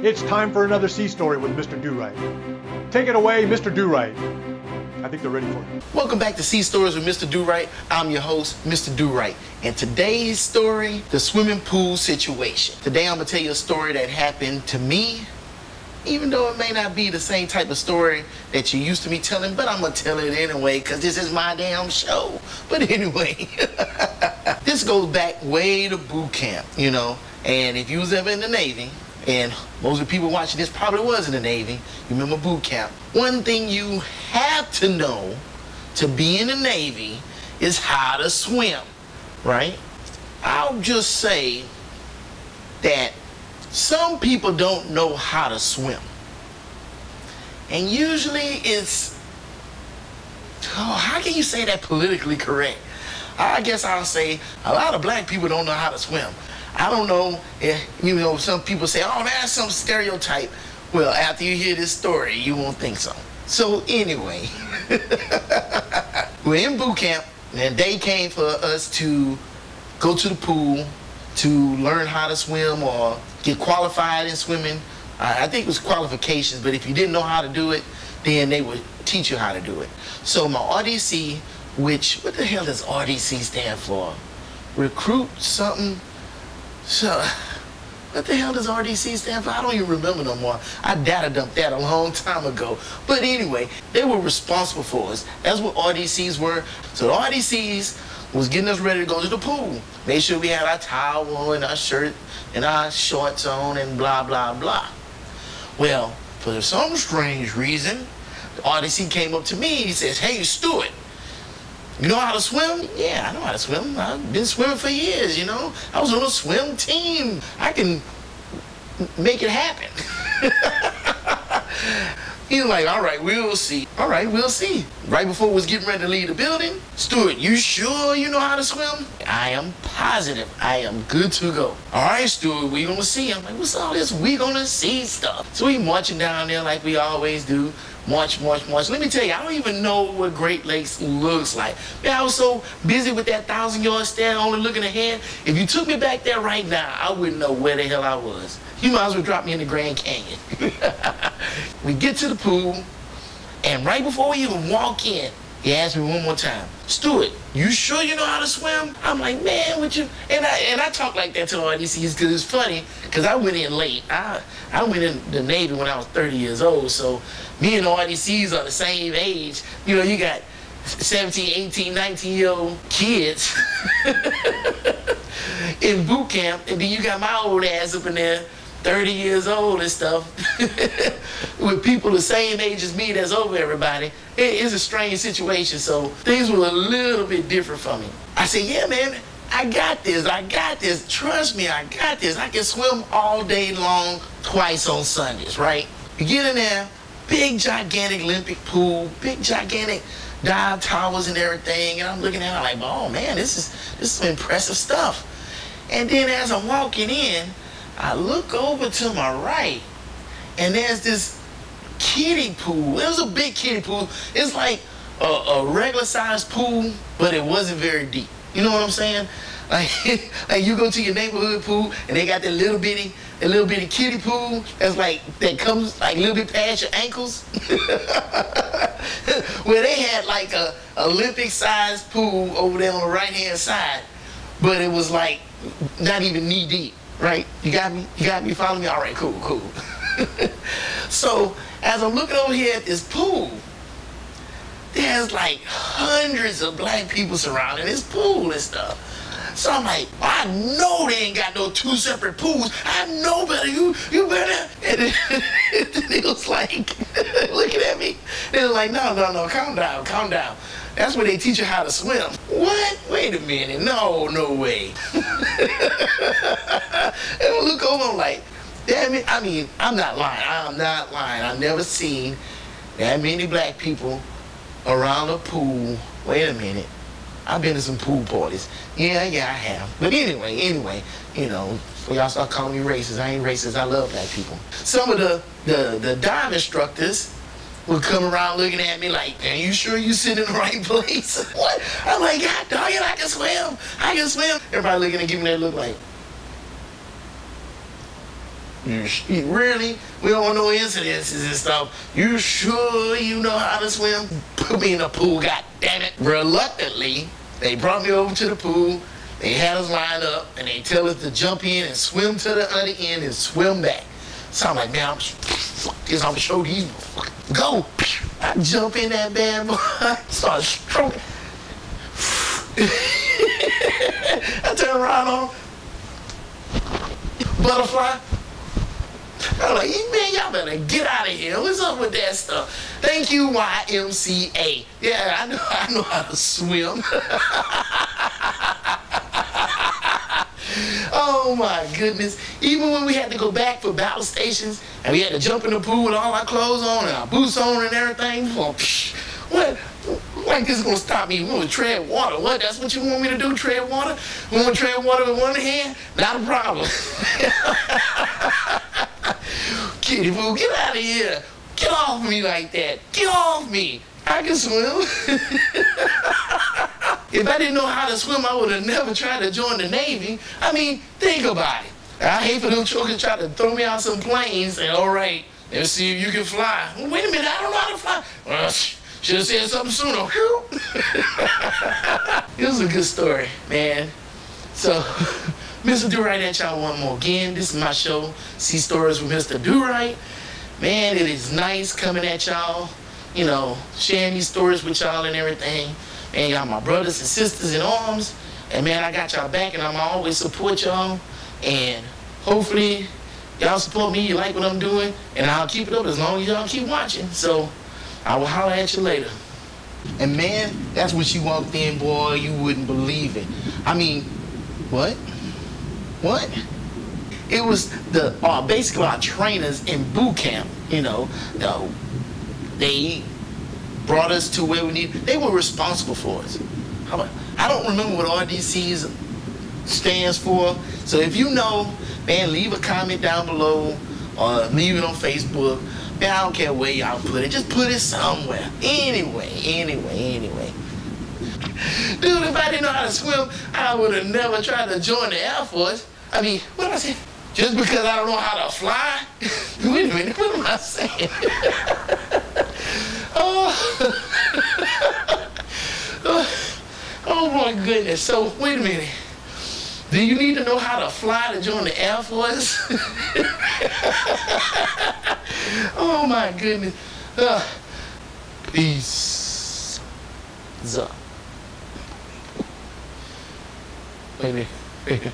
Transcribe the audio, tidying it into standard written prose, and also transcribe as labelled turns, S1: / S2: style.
S1: It's time for another sea story with Mr. Durite. Take it away, Mr. Durite. I think they're ready for it.
S2: Welcome back to Sea Stories with Mr. Durite. I'm your host, Mr. Durite. And today's story, the swimming pool situation. Today I'm gonna tell you a story that happened to me, even though it may not be the same type of story that you used to be telling, but I'm gonna tell it anyway, because this is my damn show. But anyway, this goes back way to boot camp, you know, and if you was ever in the Navy, and most of the people watching this probably was in the Navy, you remember boot camp. One thing you have to know to be in the Navy is how to swim, right? I'll just say that some people don't know how to swim. And usually it's, how can you say that politically correct? I guess I'll say a lot of black people don't know how to swim. I don't know if, you know, some people say, oh, that's some stereotype. Well, after you hear this story, you won't think so. So anyway, we're in boot camp, and they came for us to go to the pool to learn how to swim or get qualified in swimming. I think it was qualifications, but if you didn't know how to do it, then they would teach you how to do it. So my RDC, which, what the hell does RDC stand for? Recruit something? So, what the hell does RDC stand for? I don't even remember no more. I data dumped that a long time ago. But anyway, they were responsible for us. That's what RDCs were. So the RDCs was getting us ready to go to the pool. Made sure we had our towel and our shirt and our shorts on and blah, blah, blah. Well, for some strange reason, the RDC came up to me and he says, hey, Stuart, you know how to swim? Yeah, I know how to swim. I've been swimming for years, you know. I was on a swim team. I can make it happen. He's like, all right, we'll see. All right, we'll see. Right before we was getting ready to leave the building, Stuart, you sure you know how to swim? I am positive. I am good to go. All right, Stuart, we gonna see. I'm like, what's all this we gonna see stuff? So we marching down there like we always do. March, march, march. Let me tell you, I don't even know what Great Lakes looks like. Man, I was so busy with that 1,000-yard stare, only looking ahead. If you took me back there right now, I wouldn't know where the hell I was. You might as well drop me in the Grand Canyon. We get to the pool, and right before we even walk in, he asked me one more time, Stuart, you sure you know how to swim? I'm like, man, would you? And I talk like that to the RDCs because it's funny, because I went in late. I went in the Navy when I was 30 years old, so me and the RDCs are the same age. You know, you got 17, 18, 19-year-old kids in boot camp, and then you got my old ass up in there, 30 years old and stuff, with people the same age as me that's over everybody. It's a strange situation, so things were a little bit different for me. I said, yeah, man, I got this, trust me, I got this. I can swim all day long, twice on Sundays, right? You get in there, big gigantic Olympic pool, big gigantic dive towers and everything, and I'm looking at it like, oh man, this is some impressive stuff. And then as I'm walking in, I look over to my right, and there's this kiddie pool. It was a big kiddie pool. It's like a regular sized pool, but it wasn't very deep. You know what I'm saying? Like, like you go to your neighborhood pool, and they got that little bitty kiddie pool that's like, that comes like a little bit past your ankles. Where they had like a Olympic sized pool over there on the right hand side, but it was like not even knee deep. Right? You got me? You got me? Follow me? All right, cool, cool. So, as I'm looking over here at this pool, there's like hundreds of black people surrounding this pool and stuff. So I'm like, I know they ain't got no two separate pools. I know better. You better. And then it was like, looking at me. They was like, no, calm down, calm down. That's where they teach you how to swim. What? Wait a minute. No way. And I look over, I'm like, damn it. I mean, I'm not lying. I've never seen that many black people around a pool. Wait a minute. I've been to some pool parties. Yeah, I have. But anyway, you know, before y'all start calling me racist, I ain't racist. I love black people. Some of the dive instructors would come around looking at me like, are you sure you sit in the right place? What? I'm like, God dog it, I can swim. Everybody looking and giving me that look like, Really? We don't want no incidences and stuff. You sure you know how to swim? Put me in the pool, god damn it. Reluctantly, they brought me over to the pool. They had us lined up, and they tell us to jump in and swim to the other end and swim back. So I'm like, man, I'm gonna show you. Go. I jump in that bad boy, start stroking. I turn around on butterfly. I'm like, man, y'all better get out of here. What's up with that stuff? Thank you, YMCA. Yeah, I know how to swim. Oh my goodness. Even when we had to go back for battle stations and we had to jump in the pool with all our clothes on and our boots on and everything, what? Like this is gonna stop me? We want to tread water. What? That's what you want me to do? Tread water? We want to tread water with one hand? Not a problem. Kitty boo, get out of here. Get off me like that. Get off me. I can swim. If I didn't know how to swim, I would have never tried to join the Navy. I mean, think about it. I hate for them children try to throw me out some planes and, all right, let's see if you can fly. Well, wait a minute, I don't know how to fly. Well, should have said something sooner. It was a good story, man. So, Mr. Durite at y'all one more again. This is my show, Sea Stories with Mr. Durite. Man, it is nice coming at y'all, you know, sharing these stories with y'all and everything. Man, y'all my brothers and sisters in arms. And man, I got y'all back and I'm always support y'all. And hopefully, y'all support me, you like what I'm doing, and I'll keep it up as long as y'all keep watching. So, I will holler at you later. And man, that's when she walked in, boy, you wouldn't believe it. I mean, what? What? It was the basically our trainers in boot camp, you know. They brought us to where we need. They were responsible for us. I don't remember what RDC stands for. So if you know, man, leave a comment down below or leave it on Facebook. Man, I don't care where y'all put it. Just put it somewhere. Anyway. Dude, if I didn't know how to swim, I would have never tried to join the Air Force. I mean, what am I saying? Just because I don't know how to fly? Wait a minute, what am I saying? Oh my goodness. So, wait a minute. Do you need to know how to fly to join the Air Force? Oh my goodness. Peace. Wait a minute.